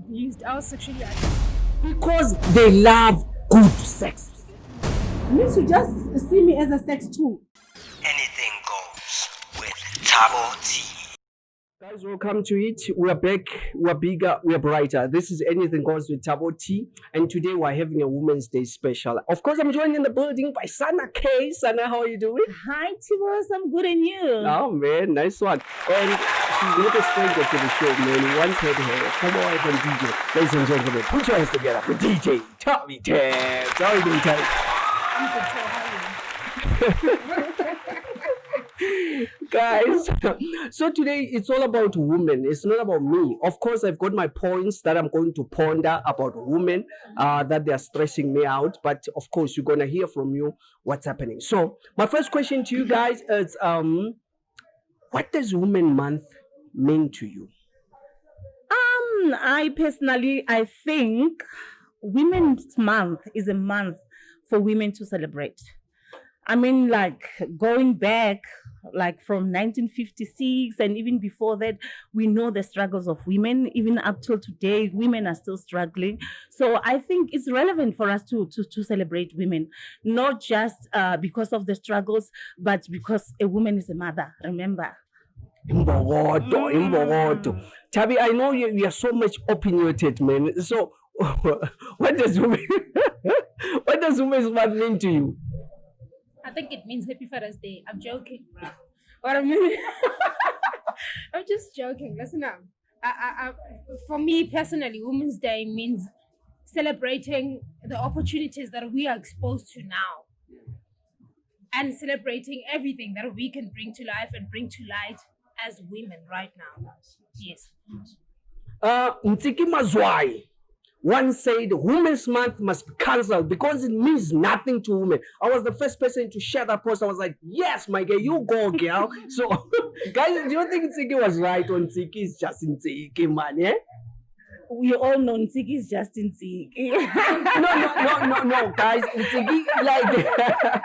Used, I was sexually active. Because they love good sex. You should just see me as a sex tool. Anything goes with ThaboTee. Guys, welcome to it. We are back, we are bigger, we are brighter. This is Anything Goes with ThaboTee, and today we're having a Women's Day special. Of course, I'm joined in the building by Sannah Kay. Sannah, how are you doing? Hi, Tibos. I'm good, and you? Oh man, nice one. And she's not a stranger to the show, man. We once had her former wife and DJ. Ladies and gentlemen, put your hands together for DJ Thabithabs. How are you doing, Tabby? I'm good too. How are you? Guys, so today it's all about women. It's not about me. Of course, I've got my points that I'm going to ponder about women that they are stressing me out. But of course, you're gonna hear from you what's happening. So my first question to you guys is what does Women Month mean to you? I personally, I think Women's Month is a month for women to celebrate. I mean, like going back, like from 1956 and even before that, we know the struggles of women. Even up till today, women are still struggling. So I think it's relevant for us to celebrate women, not just because of the struggles, but because a woman is a mother. Remember. Imbogodo. Tabi, I know you are so much opinionated, man. So what does what does Women's Month mean to you? I think it means Happy Father's Day. I'm joking. What I mean, I'm just joking. Listen up. For me personally, Women's Day means celebrating the opportunities that we are exposed to now, and celebrating everything that we can bring to life and bring to light as women right now. Yes. Ntiki Mazwai once said Women's Month must be cancelled because it means nothing to women. I was the first person to share that post. I was like, yes, my girl, you go, girl. So, guys, do you think Ntiki was right or Ntiki is just Ntiki, man? Yeah? We all know Ntiki is just Ntiki. No, guys. Ntiki, like,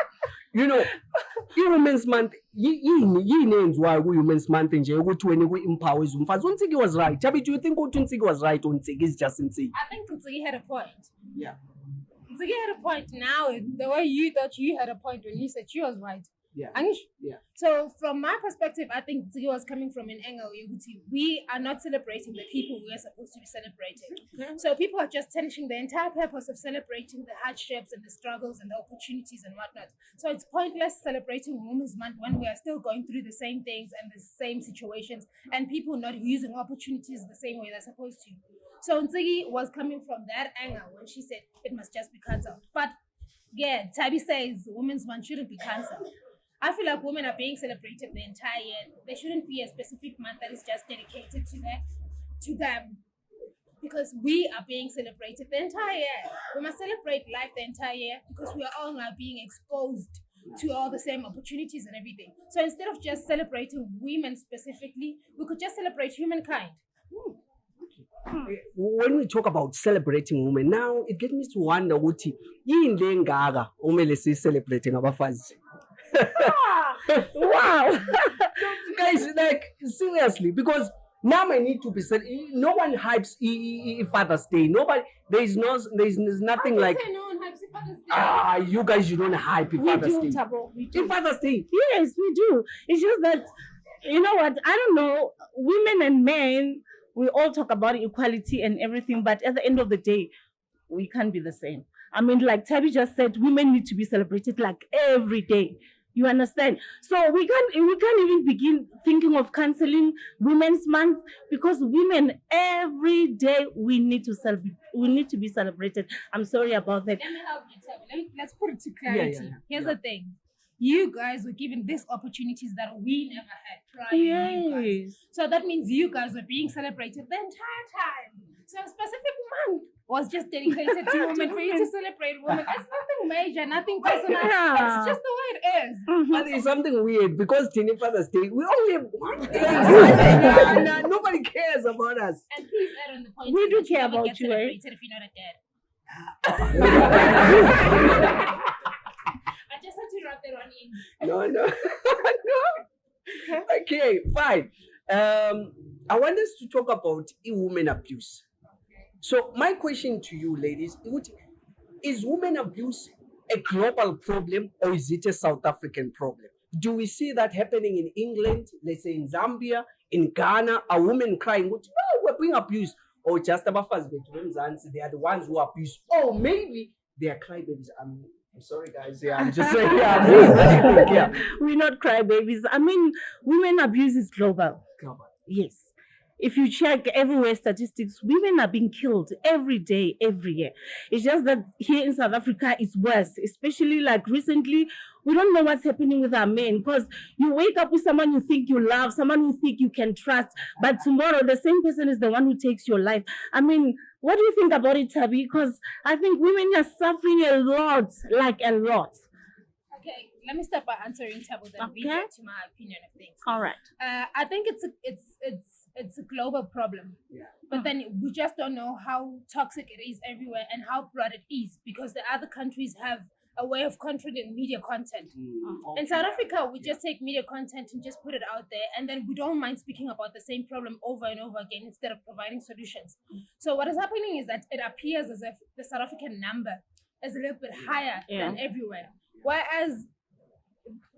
you know, Women's Month, names why Women's Month in jail, to any empowers umfazi. Ntiki was right. Tabi, do you think Ntiki was right or Ntiki is just Ntiki? I think Ntiki had a point. Yeah. Ntiki had a point now, the way you thought you had a point when you said she was right. Yeah. Yeah. So from my perspective, I think Ntiki was coming from an angle. We are not celebrating the people we are supposed to be celebrating. Mm-hmm. So people are just tarnishing the entire purpose of celebrating the hardships and the struggles and the opportunities and whatnot. So it's pointless celebrating Women's Month when we are still going through the same things and the same situations and people not using opportunities the same way they're supposed to. So Ntiki was coming from that angle when she said it must just be cancelled. But yeah, Tabi says Women's Month shouldn't be cancelled. I feel like women are being celebrated the entire year. There shouldn't be a specific month that is just dedicated to them, because we are being celebrated the entire year. We must celebrate life the entire year because we are all now being exposed to all the same opportunities and everything. So instead of just celebrating women specifically, we could just celebrate humankind. When we talk about celebrating women, now it gets me to wonder what is celebrating abafazi. Wow. Guys, like seriously, because now I need to be said. No one hypes Father's Day. Nobody. There's nothing like. No one hypes Father's Day. You guys, you don't hype Father's Day. We do. Father's Day. Yes, we do. It's just that, you know what? I don't know. Women and men, we all talk about equality and everything, but at the end of the day, we can't be the same. I mean, like Tabi just said, women need to be celebrated like every day. You understand? So we can't even begin thinking of cancelling Women's Month, because women every day we need to be celebrated. I'm sorry about that. Let me help you, Tabi. Let's put it to clarity. Here's the thing. You guys were given these opportunities that we never had prior. Yes. You guys. So that means you guys were being celebrated the entire time. So a specific month was just dedicated to women, for you to celebrate women. It's nothing major, nothing personal. Yeah. It's just the way it is. Mm-hmm. But it's something weird because Tini Father's Day, we only have one day. Nobody cares about us. And please add on the point. We do that care never about get you, celebrated if you're not a dad. I just had to wrap that one in. No. No. Okay, fine. I want us to talk about women abuse. So my question to you, ladies, is women abuse a global problem or is it a South African problem? Do we see that happening in England, let's say in Zambia, in Ghana, a woman crying, no, we're being abused, or just abafazi bethu eMzansi, they are the ones who abuse, or maybe they are crybabies. I'm sorry, guys. Yeah, I'm just saying. Yeah, what do you think? Yeah, We're not crybabies. I mean, women abuse is global. global. Yes. If you check everywhere statistics, women are being killed every day, every year. It's just that here in South Africa, it's worse, especially like recently. We don't know what's happening with our men because you wake up with someone you think you love, someone you think you can trust, but tomorrow the same person is the one who takes your life. I mean, what do you think about it, Tabi? Because I think women are suffering a lot, like a lot. Okay, let me start by answering Thabo, then we Okay. get to my opinion of things. All right. I think it's a global problem. Yeah. But then we just don't know how toxic it is everywhere and how broad it is because the other countries have a way of controlling media content. In South Africa, we just take media content and just put it out there, and then we don't mind speaking about the same problem over and over again instead of providing solutions. So what is happening is that it appears as if the South African number is a little bit higher than everywhere. Whereas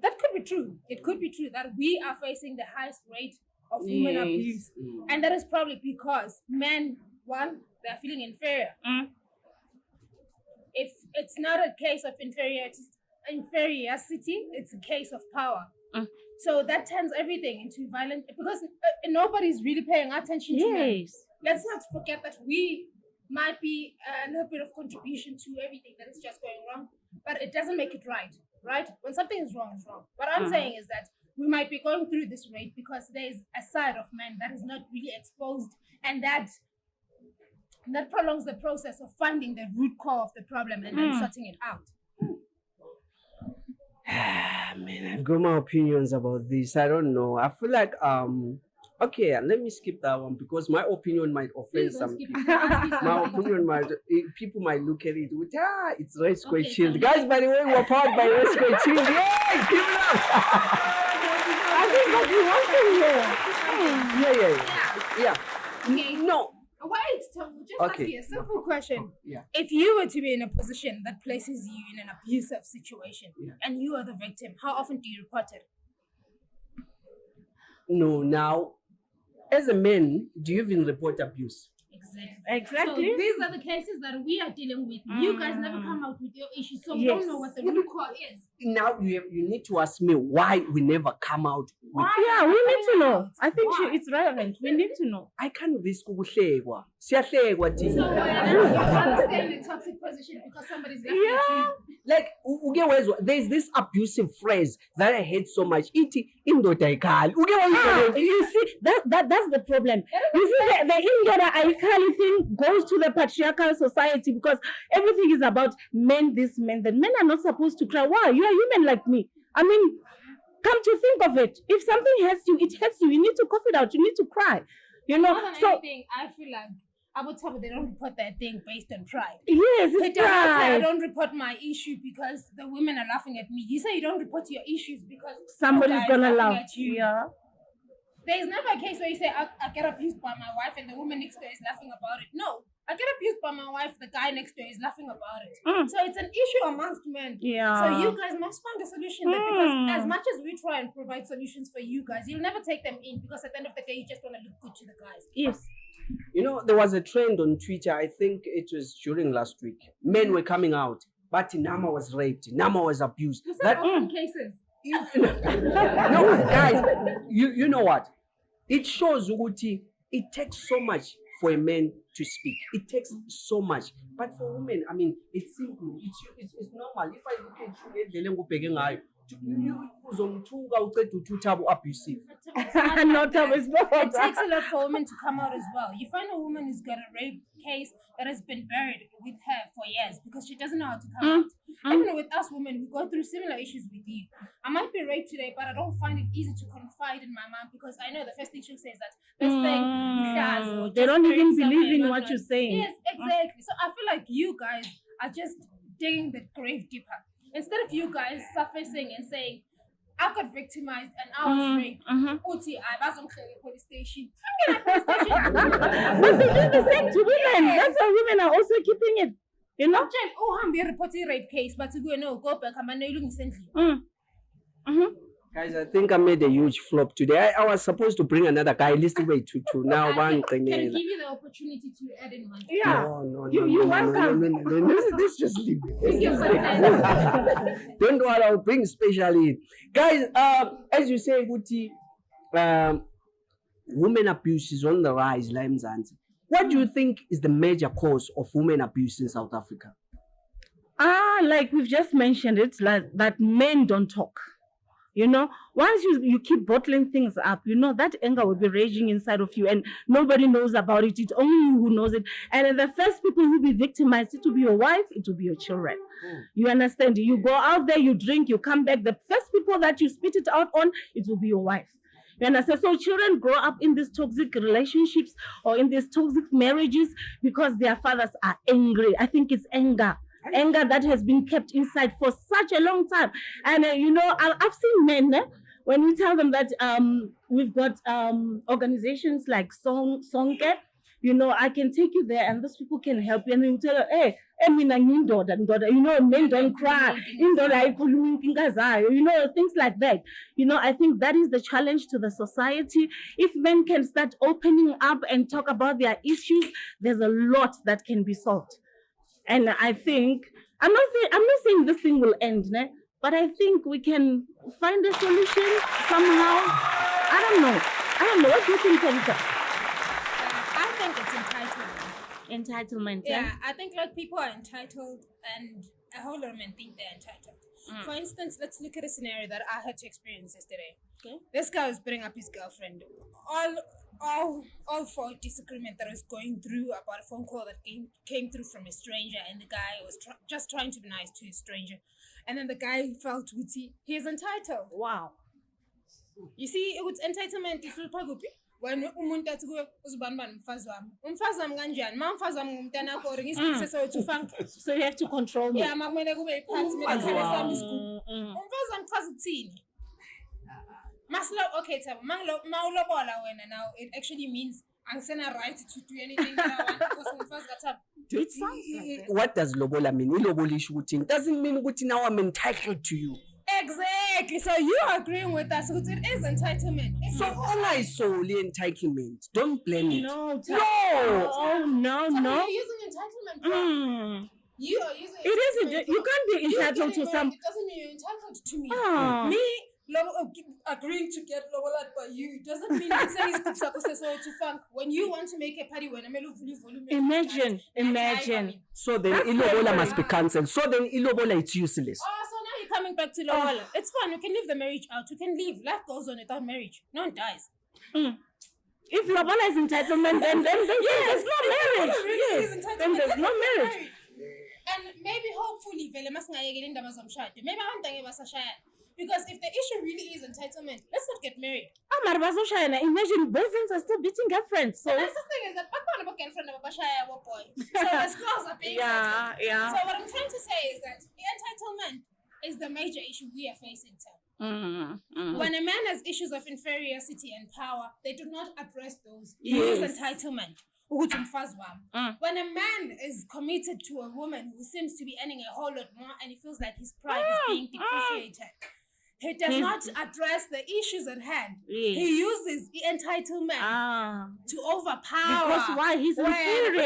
that could be true. It could be true that we are facing the highest rate of women abuse. And that is probably because men, one, they're feeling inferior. If it's not a case of inferiority, it's a case of power. So that turns everything into violent because nobody's really paying attention to men. Let's not forget that we might be a little bit of contribution to everything that is just going wrong, but it doesn't make it right, right? When something is wrong, it's wrong. What I'm saying is that we might be going through this rate because there's a side of men that is not really exposed, and that prolongs the process of finding the root cause of the problem and then sorting it out. Man, I've got my opinions about this. I don't know. I feel like okay, let me skip that one because my opinion might offend Please don't some skip people. it. My opinion might people might look at it with it's Red Square Okay, Shield. so Guys, by the way, we're powered by Red Square Shield. Yay! Give it up! I think what you want to hear. Yeah. Okay. No. Wait, Tom, just ask you a simple question. Yeah. If you were to be in a position that places you in an abusive situation and you are the victim, how often do you report it? No, now, as a man, do you even report abuse? Exactly. So these are the cases that we are dealing with. You guys never come out with your issues, so we don't know what the root cause is. Now you need to ask me why we never come out. Yeah, we need to know. I think it's relevant. We need to know. I can't risk ukuhlekwa. Siyahlekwa So thina. you understand the toxic position because somebody's left at you. Like there's this abusive phrase that I hate so much. Iti indoda ayikali. You see, that's the problem. You see, the Ingera Aikali thing goes to the patriarchal society because everything is about men, this, men, that. Men are not supposed to cry. Wow, you are human like me. I mean, come to think of it. If something hurts you, it hurts you. You need to cough it out. You need to cry. You know, More than anything, I feel like they don't report their thing based on pride. Yes, They it's don't say, I pride. don't report my issue because the women are laughing at me. You say you don't report your issues because Somebody's guys gonna laughing laugh. at you. Yeah. There's never a case where you say, I get abused by my wife and the woman next door is laughing about it. No, I get abused by my wife, the guy next door is laughing about it. So it's an issue amongst men. Yeah. So you guys must find a solution there because as much as we try and provide solutions for you guys, you'll never take them in because at the end of the day, you just want to look good to the guys. Yes. You know, there was a trend on Twitter, I think it was during last week. Men were coming out, but Nama was raped, Nama was abused. You said open cases. No, guys, you know what? It shows Uguti, it takes so much for a man to speak. It takes so much. But for women, I mean, it's simple. It's normal. If I look at you, uzomthuka uqeda uthutha abusive. Not always. It takes a lot for women to come out as well. You find a woman who's got a rape case that has been buried with her for years because she doesn't know how to come out. Even with us women, we go through similar issues with you. I might be raped today, but I don't find it easy to confide in my mom because I know the first thing she'll say is that this thing, they don't even believe in what you're saying. Yes, exactly. So I feel like you guys are just digging the grave deeper. Instead of you guys surfacing and saying, I got victimized and I was raped. Uthi, I was on the police station. But they do the same to women. That's why women are also keeping it. You know? Oh, I'm reporting rape case, but to go no, go back. I'm not recently. Guys, I think I made a huge flop today. I was supposed to bring another guy. Listen, wait, to now one Can I give you the opportunity to add in one? Yeah. No, You welcome. Let's just leave it. Don't worry, I'll bring special in. Guys, as you say, Guti, women abuse is on the rise, Lemzansi. What do you think is the major cause of women abuse in South Africa? Like we've just mentioned it, like that men don't talk. You know, once you keep bottling things up, you know, that anger will be raging inside of you and nobody knows about it. It's only you who knows it. And the first people who will be victimized, it will be your wife, it will be your children. You understand? You go out there, you drink, you come back. The first people that you spit it out on, it will be your wife. You understand? So children grow up in these toxic relationships or in these toxic marriages because their fathers are angry. I think it's anger that has been kept inside for such a long time. And you know, I've seen men when we tell them that we've got organizations like Sonke, you know, I can take you there and those people can help you. And you tell her, hey, you know, men don't cry, you know, things like that. You know, I think that is the challenge to the society. If men can start opening up and talk about their issues, there's a lot that can be solved. And I think, I'm not saying this thing will end, but I think we can find a solution somehow. I don't know. What do you think, Thabithabs? I think it's entitlement. Entitlement, yeah? I think like people are entitled and a whole lot of men think they're entitled. For instance, let's look at a scenario that I had to experience yesterday. Okay. This guy was bringing up his girlfriend. All for disagreement that I was going through about a phone call that came through from a stranger, and the guy was just trying to be nice to his stranger, and then the guy felt witty. He is entitled. Wow. You see, it was entitlement. When umuntu athi kuwe uzibani bani umfazi wami kanjani umfazi wami ngumntana wakho ngisikise so to funk, so you have to control me. Yeah, makumele kube iphathi mina ngihlala isigubhu umfazi wami chaza ukuthini. Okay, Thabo, mawulobola wena now, it actually means I'm saying a right to do anything that I want because umfazi kaThabo. It sounds like that. What does lobola mean? Ilobolish ukuthi doesn't mean ukuthi now I'm entitled to you. Exactly. So you are agreeing with us because it is entitlement. So all I solely entitlement. Don't blame it. No. So No. you're using entitlement. Bro. You are using it isn't. You can't be entitled to some. It doesn't mean you're entitled to me. Me agreeing to get lowered by you doesn't mean it's saying to funk. When you want to make a party, when I'm imagine. So then ilobola must be cancelled. So then ilobola it's useless. So now you're coming back to lobola. It's fine. You can leave the marriage out. You can leave. Life goes on without marriage. No one dies. If lobola is entitlement, then there's no marriage. Then there's no marriage. And maybe hopefully maybe I want because if the issue really is entitlement, let's not get married. Imagine boyfriends are still beating girlfriends. So that's the thing is that girlfriend boy. So the scores are being settled. So what I'm trying to say is that entitlement is the major issue we are facing. When a man has issues of inferiority and power, they do not address those. Use entitlement. When a man is committed to a woman who seems to be earning a whole lot more and he feels like his pride is being depreciated, he does not address the issues at hand. He uses the entitlement to overpower. Because why? He's inferior.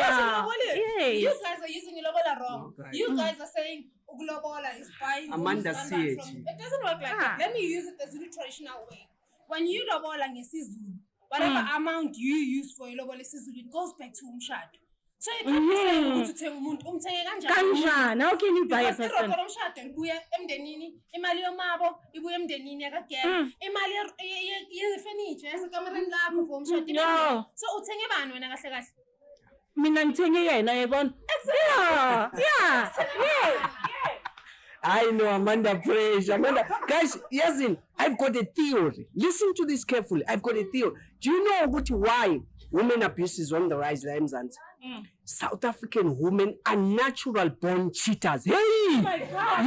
You guys are using lobola wrong. You guys are saying lobola is buying. Amanda it doesn't work like that. Let me use it the Zulu traditional way. When you lobola ngesizulu, whatever amount you use for lobola isizulu, it goes back to umshado. So you can't be saying to tell umuntu umthenge kanjani. How can you buy a person? Umshado ibuya emndenini, imali yomabo ibuya emndenini yakagela, imali yefurniture yasekamereni lakho for umshado. So uthenge bani wena kahle kahle? Mina ngithenge yena yabona. Yeah. I know Amanda pressure. Amanda, guys, Yazin, I've got a theory. Listen to this carefully. I've got a theory. Do you know why women abuse is on the rise, Lamzans? South African women are natural born cheaters. Hey! Oh my God.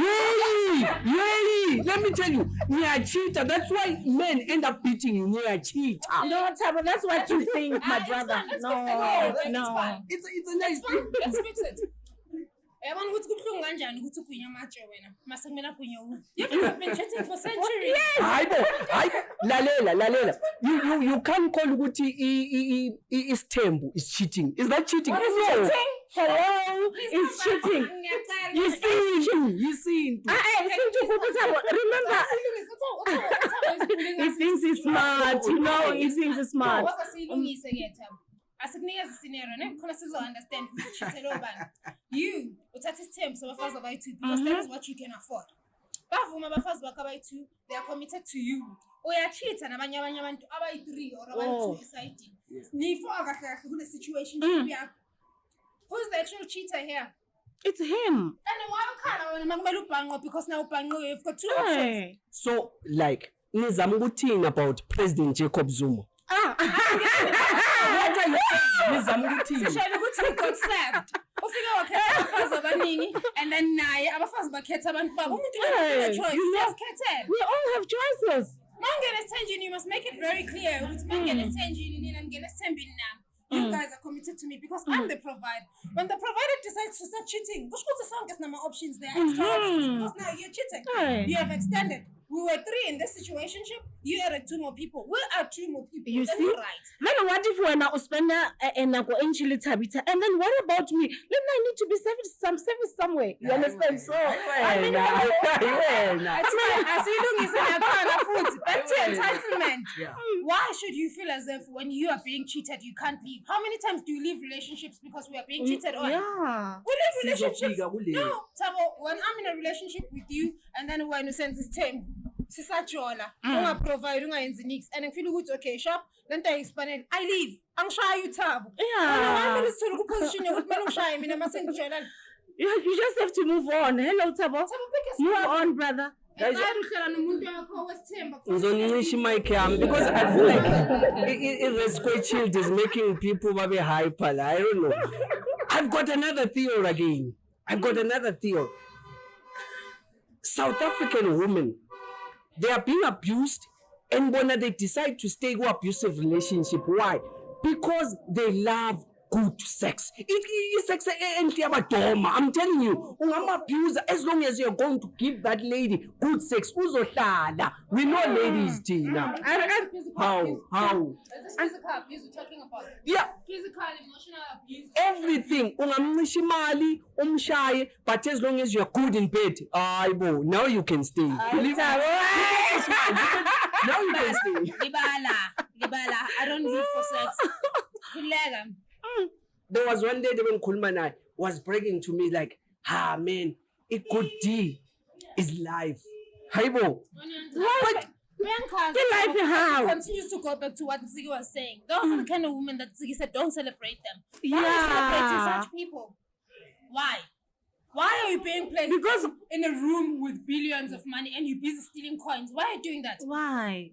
Yay! Let me tell you, you're a cheater. That's why men end up beating you. You're a cheater. No, Thabo, that's what you think, my It's brother. fine, let's No, fix it. no. It's fine. It's a nice It's fine. Let's fix it. Yabona ukuthi kubuhlungu kanjani ukuthi ugwinya amatshe wena mase kumele agwinye who? You guys have been chatting for centuries. Lalela. You can't call ukuthi isithembu is cheating. Is that cheating? What is No. cheating? Hello, it's cheating. You see, remember, he thinks he's smart, you know, he thinks he's smart. Asikunikeza scenario ne khona sizo understand ukuthi chithelo bani. You uthatha isithembu sabafazi abayi2 because that is what you can afford. Bavuma abafazi bakho abayi2, they are committed to you. Uyachitha nabanye abantu abayi3 or abayi2 eside. Nifoka kahle kahle kule situation yakho. Who's the actual cheater here? It's him. And why ukhala wena makumele ubhanqo because now ubhanqo you've got 2 options. So like nizama ukuthini about President Jacob Zuma? What are you saying? Nizama ukuthini? Sishayela ukuthi he got served. Ufike wakhetha abafazi abaningi and then naye abafazi bakhetha abantu babo. Umuntu une choice. We all have choices. Mangene esithenjini, you must make it very clear ukuthi mangene esithenjini nina ngene esithembini nami. You guys are committed to me because I'm the provider. When the provider decides to start cheating, which was the songest number of options there? Extra options because now you're cheating. You have extended. We were 3 in this situationship. You added 2 more people. We are 2 more people. You That's see? right. Then what if we're now spending and go actually Thabitha? And then what about me? Then I need to be service somewhere. You understand? So I mean, back to entitlement. Why should you feel as if when you are being cheated, you can't leave? How many times do you leave relationships because we are being cheated on? Yeah. We leave relationships. No, Thabo, when I'm in a relationship with you and then when you send this team, sisajola, ungaprovide, ungayenzi nix, and I feel good, okay, sharp, then I expand, I leave. I'm shy you Thabo. Yeah. You just have to move on. Hello, Thabo. You are on, brother. Because I feel like Rescue Child is making people very hyper. I don't know. I've got another theory again. South African women, they are being abused, and when they decide to stay in an abusive relationship, why? Because they love good sex. It is sex and I'm telling you, abuse as long as you're going to give that lady good sex. We know ladies, Tina. How? Is this physical abuse we're talking about? Yeah. Physical, emotional abuse. Everything. But as long as you're good in bed, now you can stay. Now you can stay. Libala. I don't live for sex. There was one day when Kulmanai was bragging to me like, man, a good deal is life. Haibo. But Bianca continues to go back to what Ziggy was saying. Those are the kind of women that Ziggy said don't celebrate them. Why are you celebrating such people? Why? Why are you being placed because in a room with billions of money and you're busy stealing coins? Why are you doing that? Why?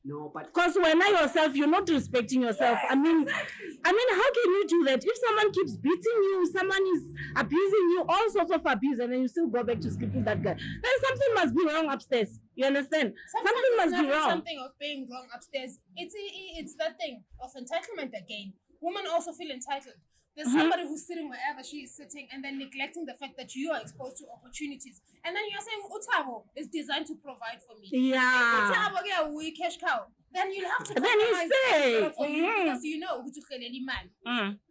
No, but because when yourself, you're not respecting yourself. Yes, I mean, how can you do that? If someone keeps beating you, someone is abusing you, all sorts of abuse, and then you still go back to sleep with that guy, then something must be wrong upstairs. You understand? Something must be wrong. Something of being wrong upstairs. It's that thing of entitlement again. Women also feel entitled. There's somebody who's sitting wherever she is sitting and then neglecting the fact that you are exposed to opportunities. And then you're saying, Utabo is designed to provide for me. Yeah. Utabo, yeah, we cash cow. Then you'll have to compromise for you because you know who to clear any man.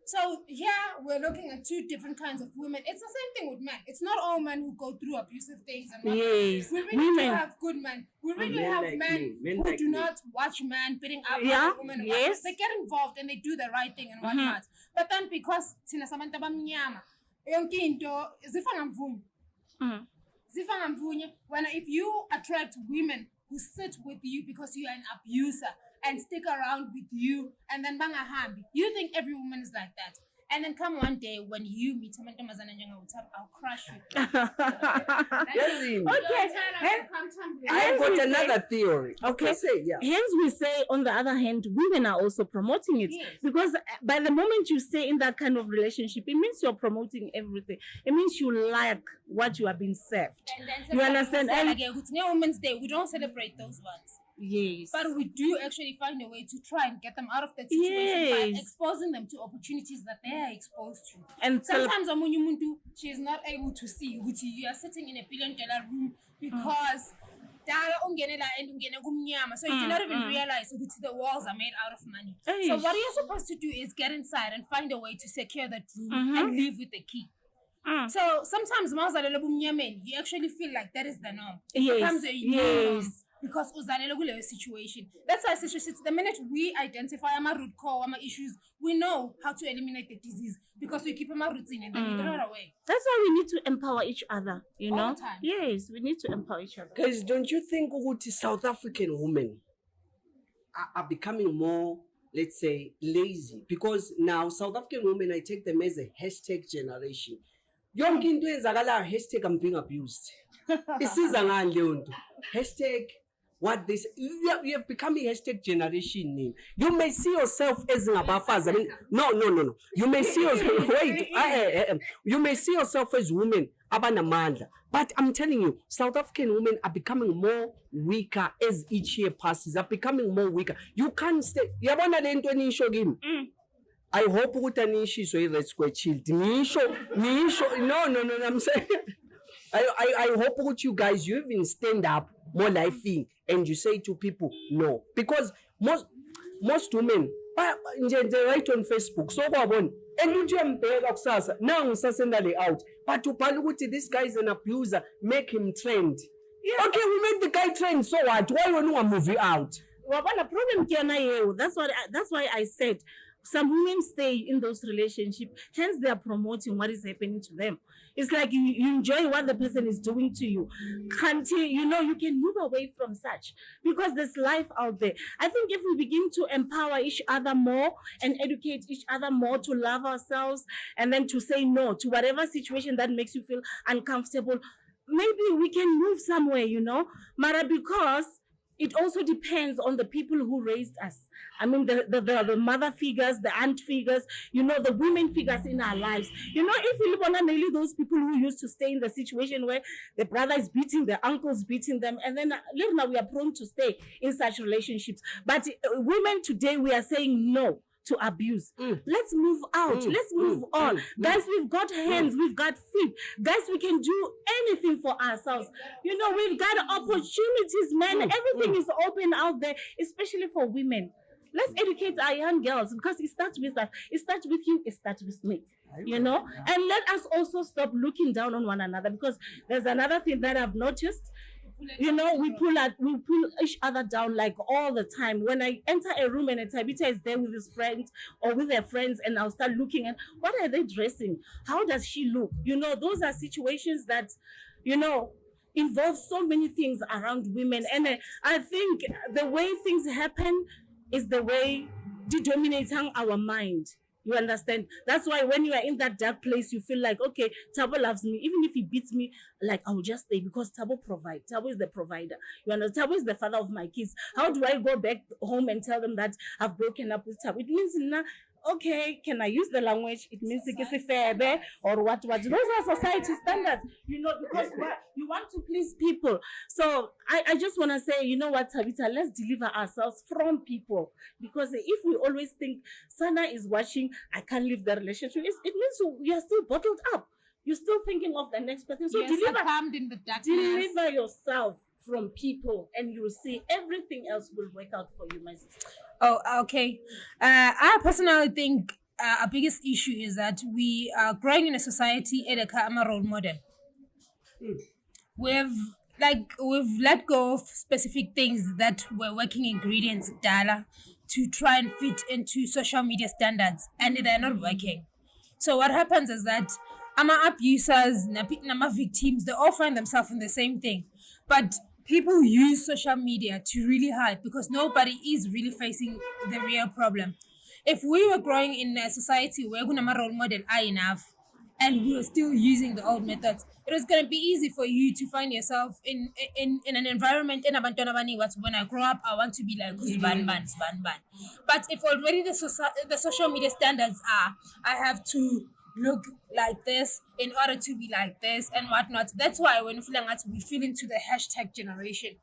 So here we're looking at 2 different kinds of women. It's the same thing with men. It's not all men who go through abusive things and yes. We really do have good men. We really have like men who do not watch men beating up women. Yes. They get involved and they do the right thing and whatnot. But then because Tina Samantha Bamnyama, when if you attract women who sit with you because you are an abuser and stick around with you and then banga hambi, you think every woman is like that. And then come one day when you meet someone, I'll crush you. Yes, Okay. I've got another theory. Okay. Say, yeah. Hence, we say, on the other hand, women are also promoting it. Yes. Because by the moment you stay in that kind of relationship, it means you're promoting everything. It means you like what you are being served. And then You understand? And- like Women's Day, we don't celebrate those ones. Yes. But we do actually find a way to try and get them out of that situation by Yes. exposing them to opportunities that they are exposed to. And Sometimes she is not able to see you are sitting in a $1 billion room because so you do not even realize the walls are made out of money. So what you're supposed to do is get inside and find a way to secure that room and leave with the key. So sometimes you actually feel like that is the norm. It becomes a norm because situation. That's why the minute we identify our root cause, our issues, we know how to eliminate the disease because we keep our routine and then we throw it away. That's why we need to empower each other, you All know? the time. Yes, we need to empower each other. Guys, don't you think South African women are becoming more, let's say, lazy? Because now South African women, I take them as a hashtag generation. Young into hashtag I'm being abused. Hashtag what this you have become a hashtag generation name. You may see yourself as an abafaz. I mean, no. You may see yourself you may see yourself as women abanamandla. But I'm telling you, South African women are becoming more weaker as each year passes. Are becoming more weaker. You can't stay. Yabona le nto nisho kimi. I hope ukuthi anishiswe i-red square child. Nisho. No. I'm saying I hope that you guys, you even stand up more living and you say to people no, because most women they write on Facebook so babon and you mbheka kusasa now ngisasenda le out but ubhala ukuthi this guy is an abuser, make him trend. Okay, we made the guy trend, so what? Why won't you movie out? Problem that's why I said some women stay in those relationships, hence they are promoting what is happening to them. It's like you enjoy what the person is doing to you. You can move away from such because there's life out there. I think if we begin to empower each other more and educate each other more to love ourselves and then to say no to whatever situation that makes you feel uncomfortable, maybe we can move somewhere, Mara, because it also depends on the people who raised us. I mean, the mother figures, the aunt figures, the women figures in our lives. If you look on those people who used to stay in the situation where the brother is beating, the uncle is beating them, and then now we are prone to stay in such relationships. But women today, we are saying no to abuse. Let's move out. Let's move on. Guys, we've got hands, we've got feet. Guys, we can do anything for ourselves. We've got opportunities, man. Everything is open out there, especially for women. Let's educate our young girls because it starts with us. It starts with you. It starts with me. And let us also stop looking down on one another, because there's another thing that I've noticed. We pull each other down like all the time. When I enter a room and a Thabitha is there with his friends or with their friends, and I'll start looking at what are they dressing? How does she look? Those are situations that, involve so many things around women. And I think the way things happen is the way dominating our mind. You understand? That's why when you are in that dark place, you feel like, okay, Thabo loves me. Even if he beats me, like, I will just stay because Thabo provides. Thabo is the provider. You understand? Thabo is the father of my kids. How do I go back home and tell them that I've broken up with Thabo? It means, okay, can I use the language? It means or what? Those are society standards, because you want to please people. So I just want to say, you know what, Thabitha, let's deliver ourselves from people. Because if we always think Sannah is watching, I can't leave the relationship, it means we are still bottled up. You're still thinking of the next person. So deliver yourself from people, and you will see everything else will work out for you, my sister. Oh, okay. I personally think our biggest issue is that we are growing in a society at a role model. We've let go of specific things that were working ingredients to try and fit into social media standards, and they're not working. So what happens is that abusers, victims, they all find themselves in the same thing. But people use social media to really hide because nobody is really facing the real problem. if we were growing in a society where kunama role model are enough and we were still using the old methods, it was going to be easy for you to find yourself in an environment in abantwana abaningi bathi, when I grow up I want to be like ban. But if already the social media standards are, I have to look like this in order to be like this and whatnot, that's why when we feel into the hashtag generation,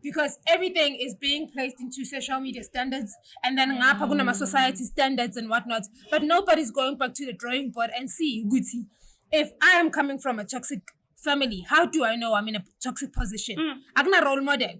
because everything is being placed into social media standards and then ngapha kunama society standards and whatnot, but nobody's going back to the drawing board and see ukuthi, if I am coming from a toxic family, how do I know I'm in a toxic position? Akuna role model.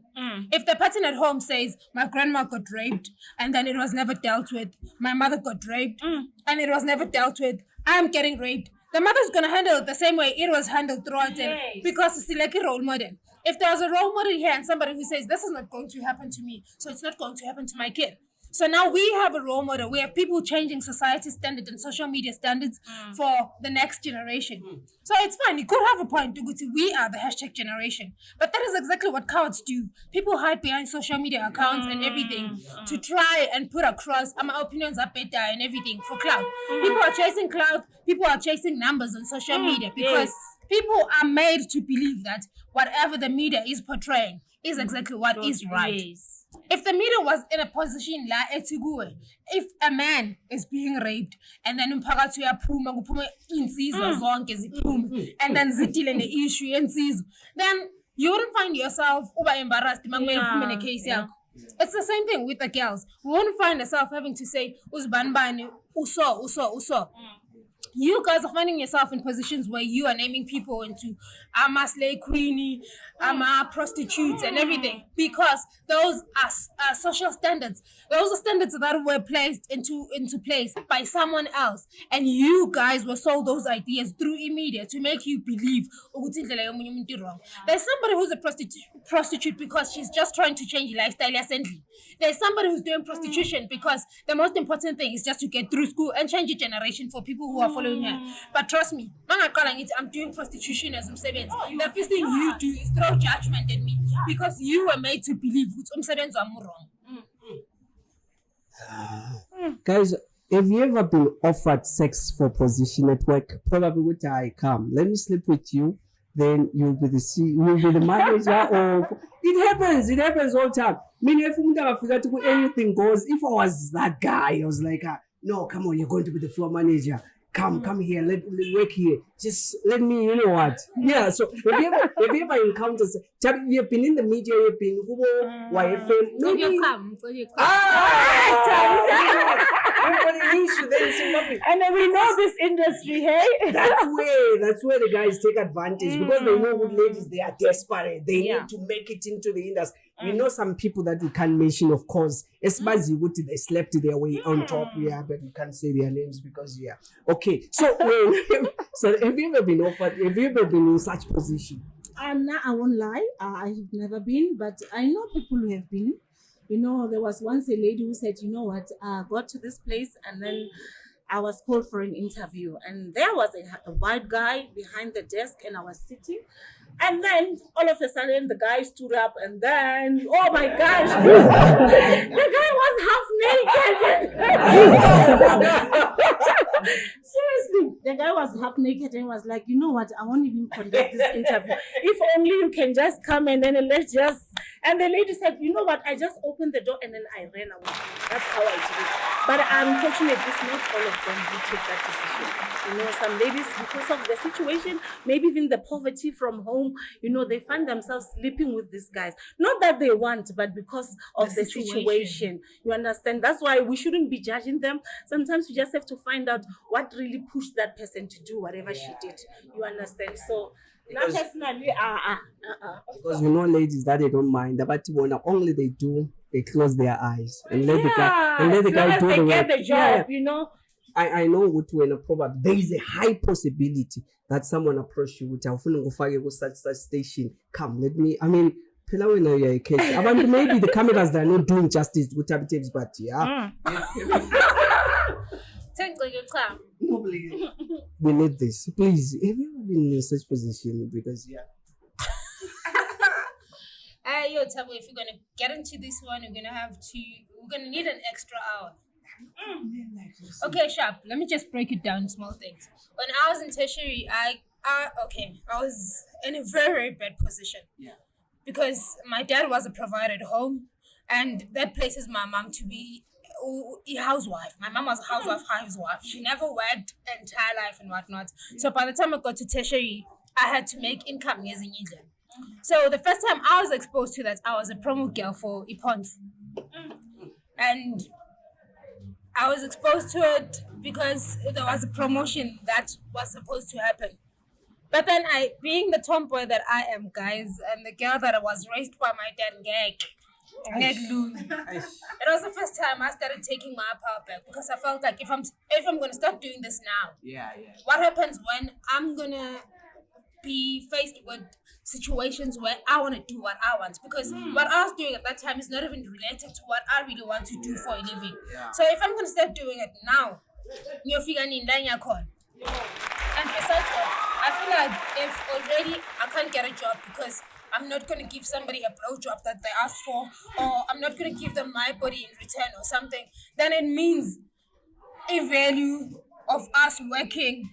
If the person at home says my grandma got raped and then it was never dealt with, my mother got raped and it was never dealt with, I'm getting raped, the mother's gonna handle it the same way it was handled throughout it, because it's like a role model. If there's a role model here and somebody who says this is not going to happen to me, so it's not going to happen to my kid. So now we have a role model. We have people changing society standards and social media standards for the next generation. So it's fine. You could have a point. We are the hashtag generation. But that is exactly what cowards do. People hide behind social media accounts and everything to try and put across my opinions are better and everything for clout. People are chasing clout. People are chasing numbers on social media because people are made to believe that whatever the media is portraying is exactly what is right. Yes. If the media was in a position la etiguwe, if a man is being raped and then umphakathi uyaphuma kuphume insizwa zonke ziphume and then zidile ne-issue yensizwa, then you wouldn't find yourself uba embarrassed makumele uphume ne-case yakho. It's the same thing with the girls. We won't find ourselves having to say uzbanibani uso. You guys are finding yourself in positions where you are naming people into I'm a slay queenie, I'm a prostitutes and everything, because those are social standards. Those are standards that were placed into place by someone else, and you guys were sold those ideas through media to make you believe wrong. There's somebody who's a prostitute because she's just trying to change lifestyle recently. There's somebody who's doing prostitution because the most important thing is just to get through school and change a generation for people who are following her. But trust me, I'm doing prostitution as umsebenzi. The first thing you do is throw judgment at me because you were made to believe umsebenzi wami wrong. Guys, have you ever been offered sex for position at work? Probably would I come. Let me sleep with you. Then you'll be the manager of it happens all the time. Meaning if I forgot to put anything goes, if I was that guy, I was like, no, come on, you're going to be the floor manager. Come here, let work here. Just let me, you know what? Yeah, so have you ever encountered, you've been in the media, you've been YFM. And then we know this industry, hey? That's where the guys take advantage because they know good ladies, they are desperate. They need to make it into the industry. We know some people that we can't mention, of course. Especially they slept their way on top, but we can't say their names because, Okay, so so have you ever been offered, have you ever been in such position? No, I won't lie. I have never been, but I know people who have been. You know, there was once a lady who said, you know what, I got to this place and then I was called for an interview. And there was a white guy behind the desk and I was sitting. And then all of a sudden the guy stood up and then, oh my gosh, the guy was half naked. Seriously, the guy was half naked and was like, you know what, I won't even conduct this interview. If only you can just come and then let's just... And the lady said, you know what, I just opened the door and then I ran away. That's how I did it. But unfortunately, it's not all of them who took that decision. You know, some ladies, because of the situation, maybe even the poverty from home, you know, they find themselves sleeping with these guys. Not that they want, but because of the situation. You understand? That's why we shouldn't be judging them. Sometimes we just have to find out what really pushed that person to do whatever she did. You understand? So, Because, personally, because you know, ladies, that they don't mind. But only they do, they close their eyes and let the guy do the work. Get the job, you know. I know what when a problem. There is a high possibility that someone approach you with such station. Come, let me. I mean, maybe the cameras they are not doing justice with Thabithabs, but we need this. Please, have you ever been in such position? Because Yo, Thabo, if you're gonna get into this one, we're gonna need an extra hour. Okay, sharp. Let me just break it down in small things. When I was in tertiary, I was in a very, very bad position. Yeah. Because my dad was a provider at home, and that places my mom to be a housewife. My mom was a housewife. She never worked her entire life and whatnot. So by the time I got to tertiary, I had to make income as a needle. So the first time I was exposed to that, I was a promo girl for Ipons. And I was exposed to it because there was a promotion that was supposed to happen. But then being the tomboy that I am, guys, and the girl that was raised by my dad, it was the first time I started taking my power back because I felt like if I'm gonna start doing this now, what happens when I'm gonna be faced with situations where I want to do what I want? Because what I was doing at that time is not even related to what I really want to do for a living. So if I'm gonna start doing it now, and besides that, I feel like if already I can't get a job because I'm not going to give somebody a blowjob that they asked for, or I'm not going to give them my body in return or something, then it means a value of us working.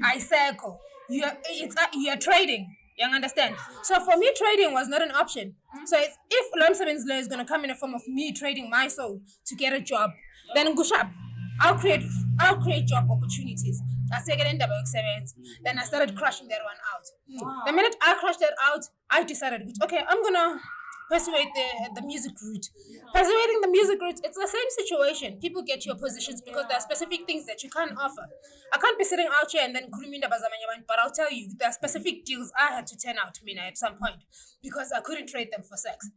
I circle. You're trading. You understand? So for me, trading was not an option. So if Lomsabin's law is going to come in the form of me trading my soul to get a job, then gushab. I'll create job opportunities. Then I started crushing that one out. Wow. The minute I crushed that out, I decided, okay, I'm gonna persuade the music route. Persuading the music route, it's the same situation. People get your positions because there are specific things that you can't offer. I can't be sitting out here and then but I'll tell you, there are specific deals I had to turn out to me at some point because I couldn't trade them for sex.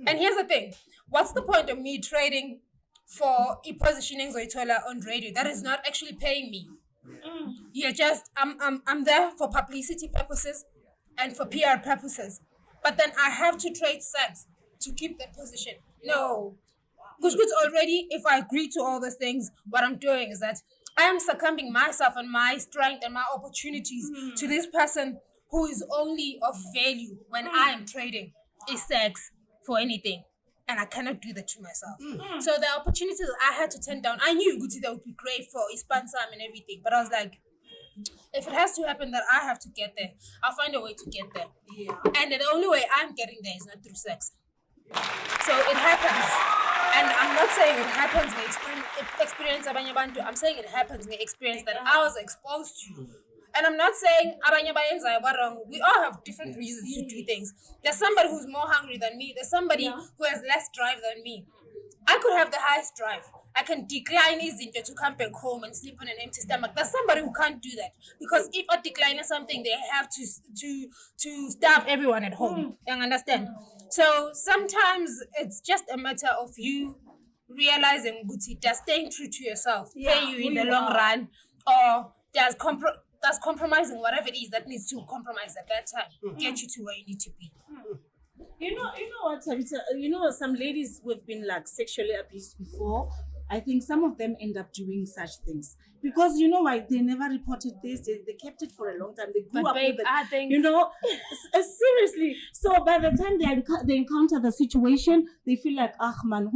And here's the thing, what's the point of me trading for positioning Zoitola on radio that is not actually paying me? You're just I'm there for publicity purposes and for PR purposes, but then I have to trade sex to keep that position. No, because already if I agree to all those things, what I'm doing is that I am succumbing myself and my strength and my opportunities to this person who is only of value when I am trading is sex for anything. And I cannot do that to myself. So the opportunities I had to turn down, I knew Guti that would be great for Ispansam and everything. But I was like, if it has to happen that I have to get there, I'll find a way to get there. Yeah. And the only way I'm getting there is not through sex. So it happens. And I'm not saying it happens in experience Abanyabantu. I'm saying it happens in the experience that I was exposed to. And I'm not saying Abanyabayenza are wrong. We all have different reasons to do things. There's somebody who's more hungry than me. There's somebody who has less drive than me. I could have the highest drive. I can decline Izinto to come back home and sleep on an empty stomach. There's somebody who can't do that. Because if I decline something, they have to starve everyone at home. You understand? So sometimes it's just a matter of you realizing, Guti, does staying true to yourself pay you in the long run, or does compromising whatever it is that needs to compromise at that time get you to where you need to be. You know what, Tabitha, some ladies who have been like sexually abused before, I think some of them end up doing such things because you know why they never reported this. They kept it for a long time. They grew up with it. I think seriously. So by the time they encounter the situation, they feel like, man,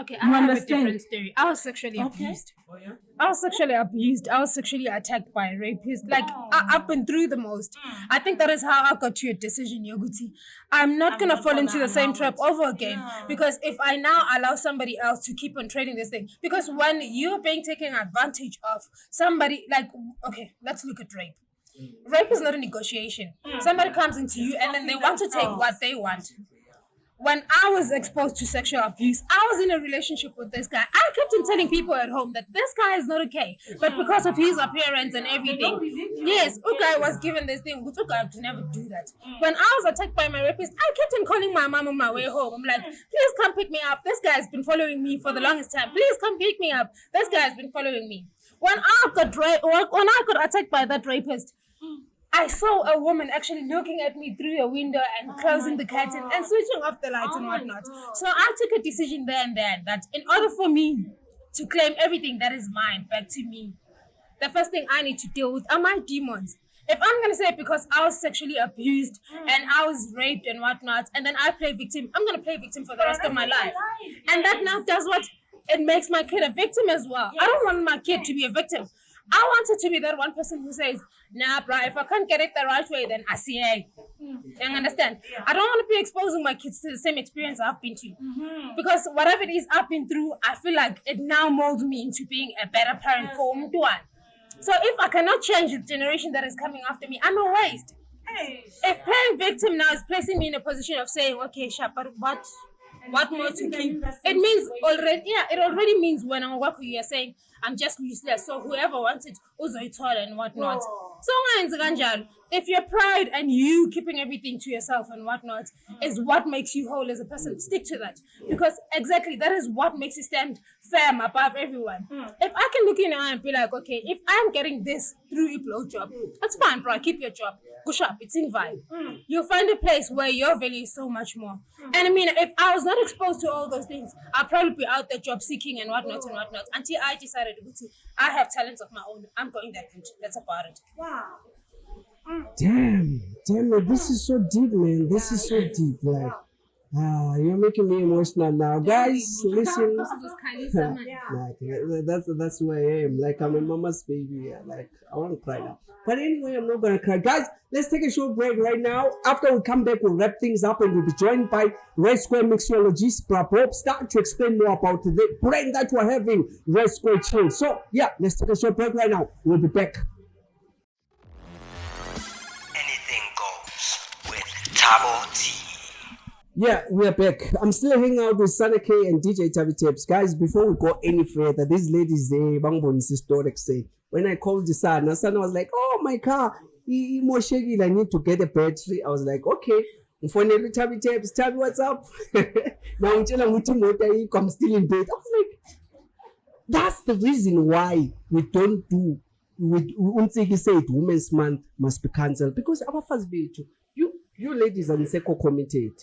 okay, I have a different story. I was sexually abused. Oh yeah. I was sexually abused. I was sexually attacked by a rapist. Like, I've been through the most. I think that is how I got to a decision, Yoguti. I'm not going to fall into the same trap over again. Because if I now allow somebody else to keep on trading this thing, because when you're being taken advantage of, somebody, like, okay, let's look at rape. Rape is not a negotiation. Somebody comes into you and then they want to take what they want. When I was exposed to sexual abuse, I was in a relationship with this guy. I kept on telling people at home that this guy is not okay. But because of his appearance and everything, yes, Ugai was given this thing. Ugai would never do that. When I was attacked by my rapist, I kept on calling my mom on my way home. I'm like, please come pick me up. This guy has been following me for the longest time. Please come pick me up. This guy has been following me. When I got attacked by that rapist, I saw a woman actually looking at me through a window and closing the curtain and switching off the lights and whatnot. So I took a decision there and then that in order for me to claim everything that is mine back to me, the first thing I need to deal with are my demons. If I'm going to say because I was sexually abused and I was raped and whatnot, and then I play victim, I'm going to play victim for the rest of my life. And that now does what? it makes my kid a victim as well. I don't want my kid to be a victim. I want it to be that one person who says, nah, bro, if I can't get it the right way, then I see it. You understand? I don't want to be exposing my kids to the same experience I've been to. Because whatever it is I've been through, I feel like it now molds me into being a better parent for Umtuan. So if I cannot change the generation that is coming after me, I'm a waste. If playing victim now is placing me in a position of saying, okay, Sha, but what more to keep? It means already, it already means when I'm working, you're saying, I'm just useless. So whoever wants it, uzoyithola and whatnot. So if your pride and you keeping everything to yourself and whatnot is what makes you whole as a person, stick to that. Because exactly that is what makes you stand firm above everyone. If I can look in your eye and be like, okay, if I'm getting this through your blow job, that's fine, bro. Keep your job. Push up. It's in vibe. You'll find a place where your value is so much more. And I mean, if I was not exposed to all those things, I'd probably be out there job seeking and whatnot until I decided I have talents of my own. I'm going that route. That's about it. Damn, man, this is so deep, man. This is so deep. Like, you're making me emotional now, guys. Listen, like, that's who I am. Like, I'm a mama's baby. Like, I want to cry now. But anyway, I'm not gonna cry, guys. Let's take a short break right now. After we come back, we'll wrap things up and we'll be joined by Red Square mixologist Prabhu start to explain more about the brand that we're having, Red Square Chill. So yeah, let's take a short break right now. We'll be back. Anything goes with ThaboTee. Yeah, we're back. I'm still hanging out with Sannah Kay and DJ Thabithabs. Guys, before we go any further, these ladies say, when I called Sannah was like, oh, my car, I need to get a battery. I was like, okay. Phone Thabithabs, Tabi, what's up? Now I'm still in bed. I was like, that's the reason why we don't do, we say Women's Month must be cancelled. Because our first video, you ladies and Seko committed.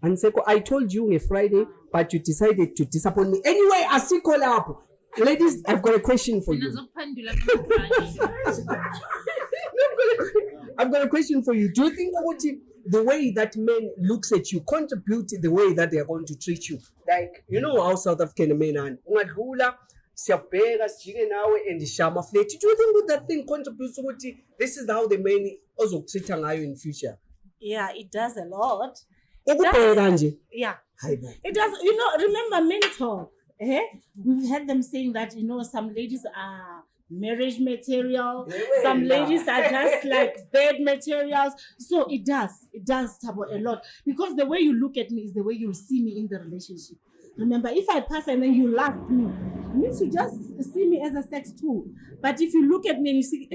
And Seko, I told you on a Friday, but you decided to disappoint me. Anyway, I see call up. Ladies, I've got a question for you. I've got a question for you. Do you think the way that men looks at you contribute to the way that they are going to treat you? Like, you know how South African men are. Ungadlula, siyabheka, sijike nawe and shama flat. Do you think that thing contributes to this is how the men also treat you in future? Yeah, it does a lot. Yeah. It does. You know, remember men talk. We've had them saying that, you know, some ladies are marriage material, some ladies are just like bed materials. So it does Thabo, a lot, because the way you look at me is the way you'll see me in the relationship. Remember, if I pass and then you laugh at me, it means you just see me as a sex tool. But if you look at me and you see,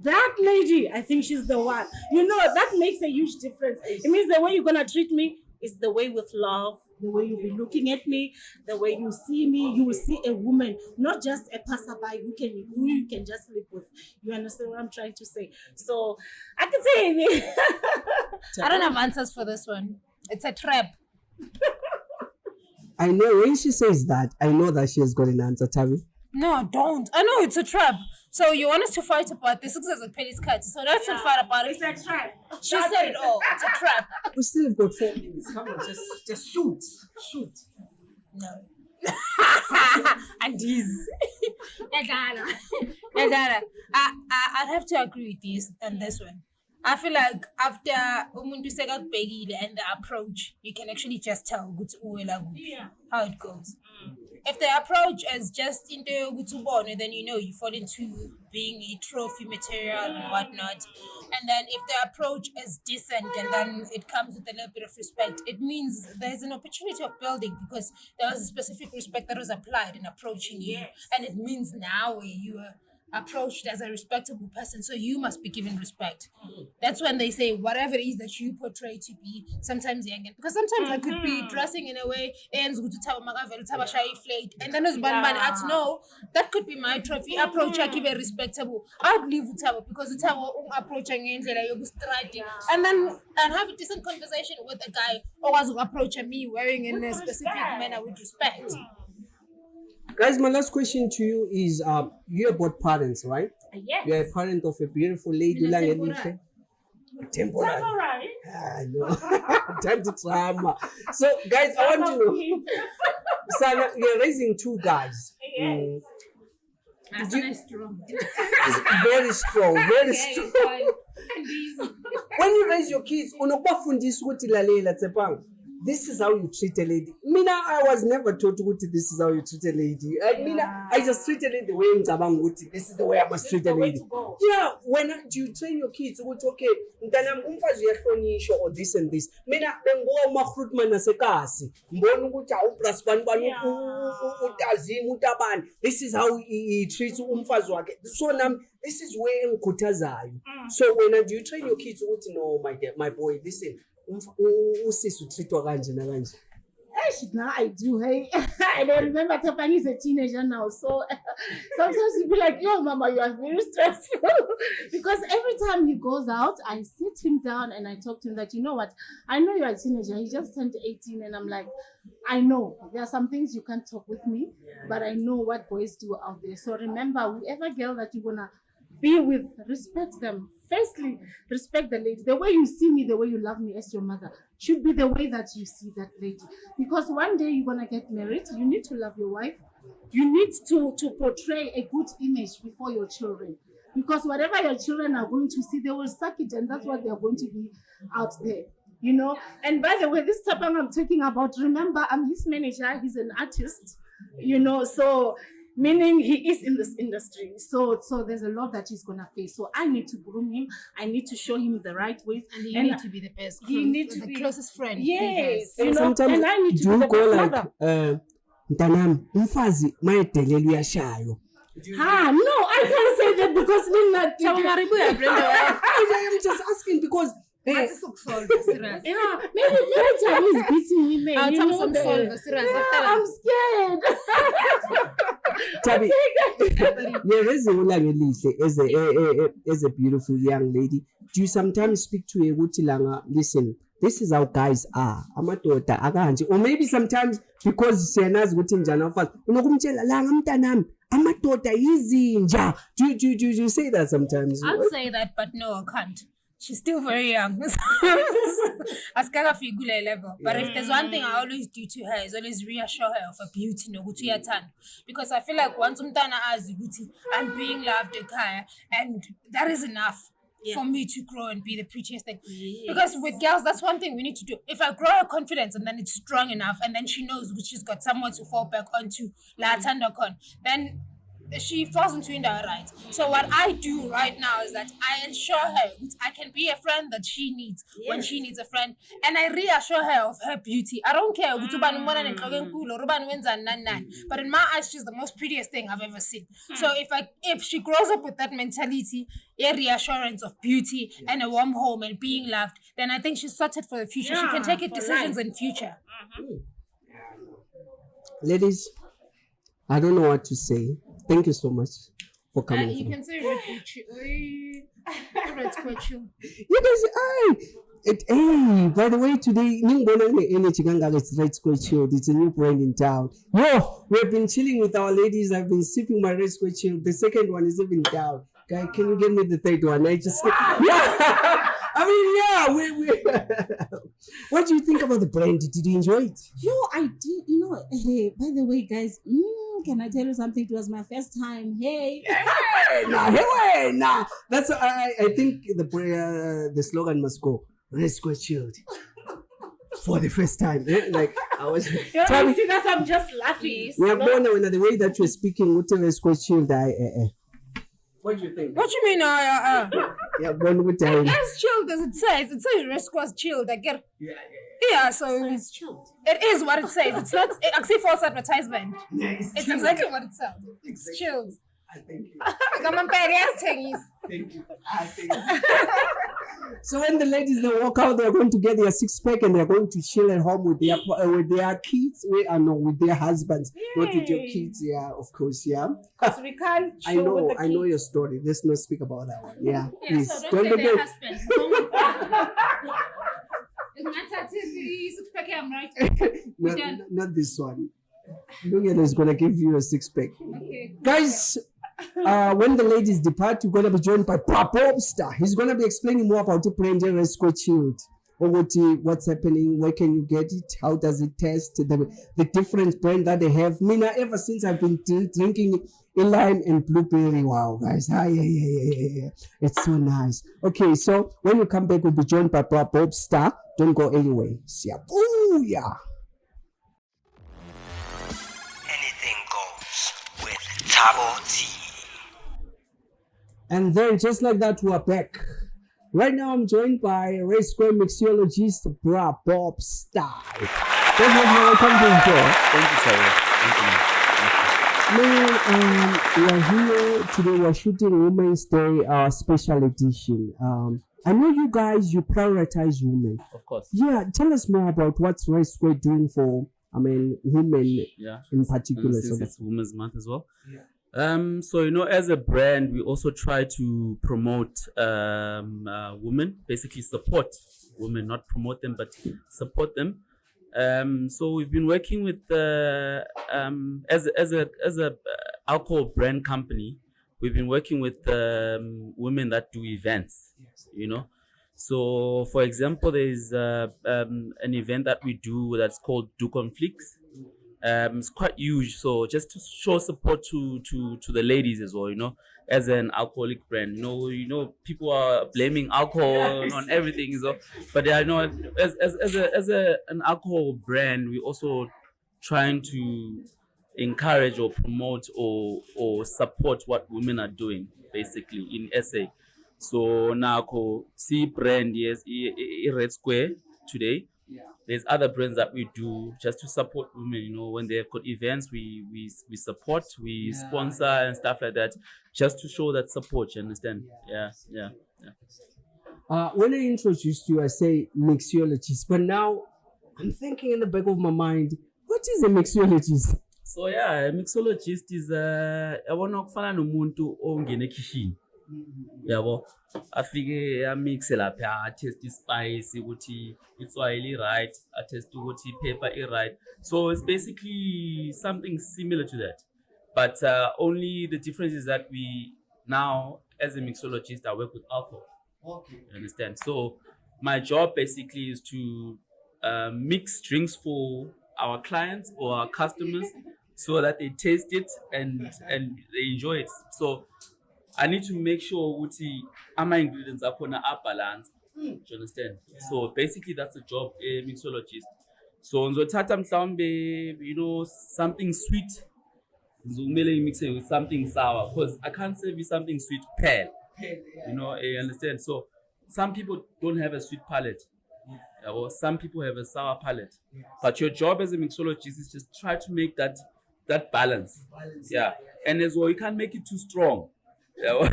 that lady, I think she's the one. You know, that makes a huge difference. It means the way you're gonna treat me is the way with love, the way you'll be looking at me, the way you see me. You will see a woman, not just a passerby who you can just live with. You understand what I'm trying to say? So I can say I don't have answers for this one. It's a trap. I know when she says that, I know that she has got an answer, Tabi. No, don't. I know it's a trap. So you want us to fight about this? As a penny cut. So let's not fight about it. it's a trap. She said it all. It's a trap. We still have got 4 minutes. Come on, just shoot. No. And this. I'd have to agree with this on this one. I feel like after umuntu sekakubhekile and the approach, you can actually just tell how it goes. If the approach is just into Gutubone, then you know you fall into being a trophy material and whatnot. And then if the approach is decent and then it comes with a little bit of respect, it means there's an opportunity of building because there was a specific respect that was applied in approaching you. Yes. And it means now you are approached as a respectable person, so you must be given respect. That's when they say whatever it is that you portray to be, sometimes because sometimes I could be dressing in a way and then no, that could be my trophy approach. I keep it respectable. I'd leave Utabo because Utabo approaching and then have a decent conversation with a guy who was approaching me wearing in a specific manner with respect. Guys, my last question to you is, you're both parents, right? Yes. You're a parent of a beautiful lady. Temporary. I know. Time to trauma. So, guys, I want to know. Sannah, you're raising 2 guys. Yes. That's nice strong. Very strong, very strong. And these When you raise your kids, unokubafundisa ukuthi lalela Tsepang. This is how you treat a lady. Mina, I was never taught ukuthi this is how you treat a lady. I just treated it the way ngicabanga ukuthi this is the way I must treat a lady. Yeah, when do you train your kids ukuthi okay, mntanami umfazi uyahlonishwa or this and this. Mina bengibuka uMahrutman naseKasi. Ngibona ukuthi awuplus bani utazima utabani. This is how he treats umfazi wakhe. So this is where ngikhuthazayo. So when do you train your kids ukuthi no my boy listen usisi uthithwa kanje nakanje? Now I do. Hey, I don't remember Tapani is a teenager now, so sometimes you be like, "Yo, Mama, you are very stressful," because every time he goes out, I sit him down and I talk to him that you know what, I know you're a teenager. He just turned 18, and I'm like, I know there are some things you can't talk with me, but I know what boys do out there. So remember, whoever girl that you're gonna be with, respect them. Firstly, respect the lady. The way you see me, the way you love me as your mother, should be the way that you see that lady. Because one day you're gonna get married, you need to love your wife. You need to portray a good image before your children. Because whatever your children are going to see, they will suck it, and that's what they're going to be out there. You know. And by the way, this Tapang I'm talking about, remember, I'm his manager. He's an artist. You know, so. Meaning he is in this industry, so there's a lot that he's gonna face. So I need to groom him. I need to show him the right ways, and you need to be the best. He needs to the be closest friend. Yes, you know. And I need to be the best mother. Mntanami, umfazi mayedelela uyashayo. No, I can't say that because I'm just asking because. Yeah, maybe time is beating me. I'm scared. Tabi, you're raising Ulangelihle as a beautiful young lady. Do you sometimes speak to a Wutilanga? Listen, this is how guys are. Amadoda akanje. Or maybe sometimes because Sannah's Wutinjana first. Unokumtshela langa mntanami. Amadoda izinja. Do you say that sometimes? I'd say that, but no, I can't. She's still very young. Askaka figure level. But if there's one thing I always do to her is always reassure her of her beauty, no good to your turn. Because I feel like once umtana as beauty, I'm being loved ekhaya, and that is enough for me to grow and be the prettiest thing. Because with girls, that's one thing we need to do. If I grow her confidence and then it's strong enough, and then she knows she's got someone to fall back onto, then she falls into it right. So what I do right now is that I ensure her I can be a friend that she needs when she needs a friend, and I reassure her of her beauty. I don't care but in my eyes she's the most prettiest thing I've ever seen. So if she grows up with that mentality, a reassurance of beauty and a warm home and being loved, then I think she's sorted for the future. She can take decisions in future. Ladies, I don't know what to say. Thank you so much for coming. You can say red square. You can say, hey, by the way, today, it's Red Square Chilled. It's a new brand in town. Yo, we've been chilling with our ladies. I've been sipping my Red Square Chilled. The second one is even down. Guy, can you get me the third one? What do you think about the brand? Did you enjoy it? Yo, I did. You know, hey, by the way, guys, can I tell you something? It was my first time. Hey. Nah. That's I think the slogan must go Red Square Chilled. For the first time. Like I was see that I'm just laughing. Yeah, the way that you're speaking with Red Square Chilled, what do you think? What you mean? Yeah, one with time. As chilled as it says. It says Red Square's chilled. I get. Yeah, so it's chilled. It is what it says. It's not actually false advertisement. Yeah, it's exactly what it says. It's chilled. Thank you. Thank you. So when the ladies they walk out, they're going to get their 6-pack and they're going to chill at home with their kids. With their husbands, not with your kids. Yeah, of course. Yeah. Because we can't. I know your story. Let's not speak about that one. Yeah. Please. So don't say their husbands. I'm right. Not this one. Lungelo is gonna give you a 6-pack. Okay. Guys, when the ladies depart, you're gonna be joined by Popstar. He's gonna be explaining more about the brand Red Square Chilled. what's happening, where can you get it, how does it taste, the different brand that they have. Mina, ever since I've been drinking lime and blueberry, wow guys, yeah, it's so nice. Okay, so when we come back, we'll be joined by Bob Star. Don't go anywhere. Ooh, yeah. Anything goes with ThaboTee. And then just like that, we're back. Right now, I'm joined by race square mixologist Bob Star. Welcome to the show. Thank you, Sarah. Man, we're here today. We're shooting Women's Day special edition. I know you guys, you prioritize women. Of course. Yeah, tell us more about what's Race Square doing for, women in particular. Since it's Women's Month as well. Yeah. So, as a brand, we also try to promote women, basically support women, not promote them, but support them. So we've been working with as a alcohol brand company. We've been working with women that do events, So, for example, there's an event that we do that's called Do Conflicts. It's quite huge, so just to show support to the ladies as well, as an alcoholic brand. People are blaming alcohol on everything, but I know as an alcohol brand, we also trying to encourage or promote or support what women are doing basically in SA. So now see brand, yes, Red Square today. There's other brands that we do just to support women, when they've got events, we support, we sponsor and stuff like that, just to show that support, you understand? Yeah. When I introduced you, I say mixologist, but now I'm thinking in the back of my mind, what is a mixologist? So a mixologist is yabona kufana nomuntu ongena ekitchen. Yabo afike amixe lapha atest spice ukuthi itswayile right, atest ukuthi pepper is right. So it's basically something similar to that, but only the difference is that we now, as a mixologist, I work with alcohol. Okay, you understand? So my job basically is to mix drinks for our clients or our customers so that they taste it and they enjoy it. So I need to make sure my ingredients are balanced. Do you understand? Yeah. So basically that's the job a mixologist. So ngizothatha mhlawumbe something sweet, ngizomele mix it with something sour, because I can't serve you something sweet pale. You understand? So some people don't have a sweet palate. Yeah. Or some people have a sour palate. Yes. But your job as a mixologist is just try to make that balance. Yeah. And as well, you can't make it too strong. Yeah.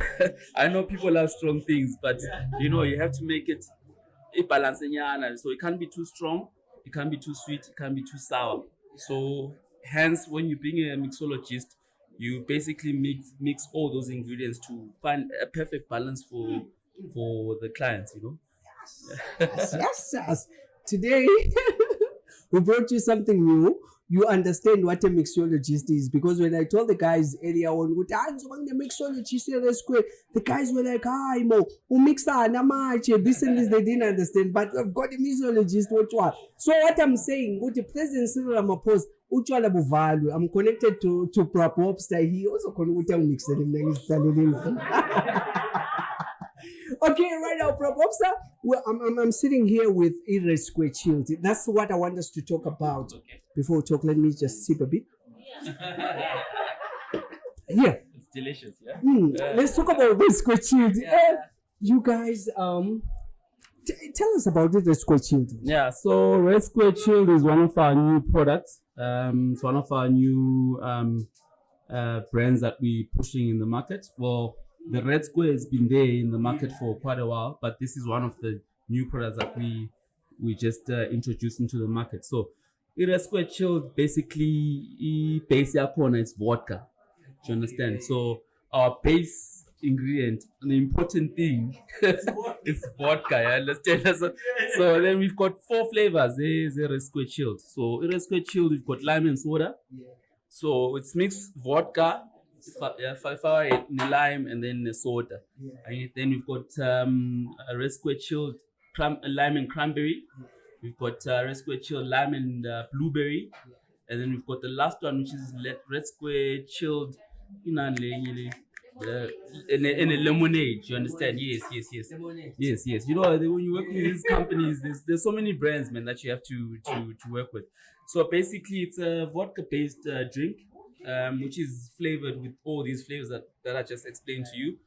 I know people love strong things, but you have to make it a balance. So it can't be too strong, it can't be too sweet, it can't be too sour. So hence, when you being a mixologist, you basically mix all those ingredients to find a perfect balance for the clients. Yes. Today we brought you something new. You understand what a mixologist is, because when I told the guys earlier on, the mixologist, the guys were like, "Hi, mo, who mixa this and this." They didn't understand, but I've got a mixologist. So what I'm saying, with the President Cyril Ramaphosa, I'm connected to Bob Star. He also connected mixer. Okay, right now, Propopsa, I'm sitting here with Red Square Chilled. That's what I want us to talk about. Okay. Before we talk, let me just sip a bit. Yeah. It's delicious, yeah? Let's talk about Red Square Chilled. You guys, tell us about it, Red Square Chilled. Yeah, so Red Square Chilled is one of our new products. It's one of our new brands that we're pushing in the market. Well, the Red Square has been there in the market for quite a while, but this is one of the new products that we just introduced into the market. So, Red Square Chilled basically base corner is vodka. Do you understand? So our base ingredient, the important thing, is vodka. You understand? So then we've got 4 flavors. There's Red Square Chilled. So Red Square Chilled, we've got lime and soda. So it's mixed vodka, lime, and then soda. And then we've got a Red Square Chilled lime and cranberry. We've got Red Square chilled lime and blueberry. And then we've got the last one, which is Red Square chilled, in a lemonade. You understand? Yes. You know, when you work with these companies, there's so many brands, man, that you have to work with. So basically, it's a vodka-based drink, which is flavored with all these flavors that I just explained to you.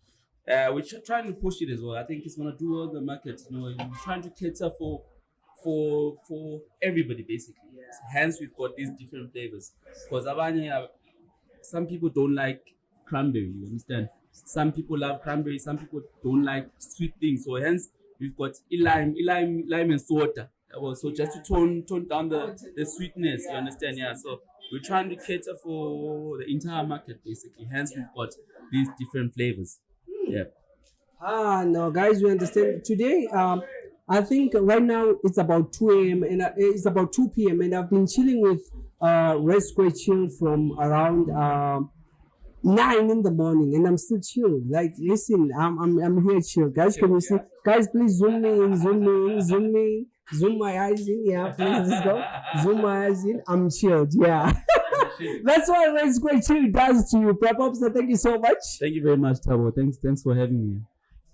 We're trying to push it as well. I think it's gonna do all the market. You know, we're trying to cater for everybody basically. So hence, we've got these different flavors. Because some people don't like cranberry. You understand? Some people love cranberry. Some people don't like sweet things. So hence, we've got lime and soda. So just to tone down the sweetness. You understand? Yeah. So we're trying to cater for the entire market basically. Hence, we've got these different flavors. Yeah. No, guys, we understand. Today, I think right now it's about 2 a.m. and it's about 2 p.m. and I've been chilling with Red Square Chill from around 9 in the morning, and I'm still chill. Like, listen, I'm here chill. Guys, can you see? Guys, please zoom my eyes in. Yeah, please, let's go. Zoom my eyes in. I'm chilled. Yeah. That's what Red Square Chill does to you. Thabithabs, thank you so much. Thank you very much, Thabo. Thanks for having me.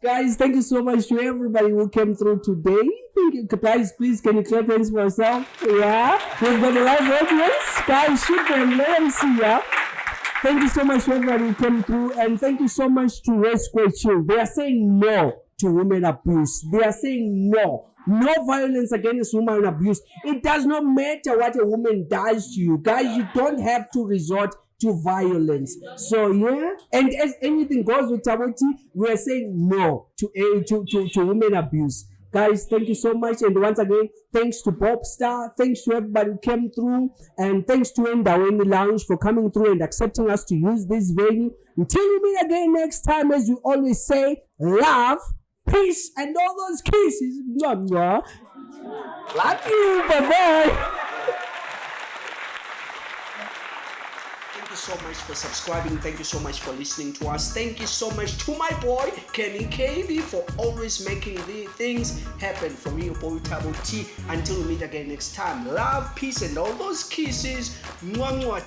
Guys, thank you so much to everybody who came through today. Thank you. Guys, please, can you clap hands for yourself? Yeah. We've got a live audience. Guys, shoot them. Let them see, yeah. Thank you so much to everybody who came through. And thank you so much to Red Square Chill. They are saying no to women abuse. They are saying no. No violence against women abuse. It does not matter what a woman does to you. Guys, you don't have to resort to violence. So yeah, and as anything goes with ThaboTee, we are saying no to women abuse. Guys, thank you so much. And once again, thanks to Popstar, thanks to everybody who came through, and thanks to Endaweni Lounge for coming through and accepting us to use this venue. Until we meet again next time, as we always say, love, peace, and all those kisses. Love you. Bye-bye. Thank you so much for subscribing. Thank you so much for listening to us. Thank you so much to my boy Kenny KB for always making the things happen. From me, your boy ThaboTee. Until we meet again next time, love, peace, and all those kisses. Mwah, mwah.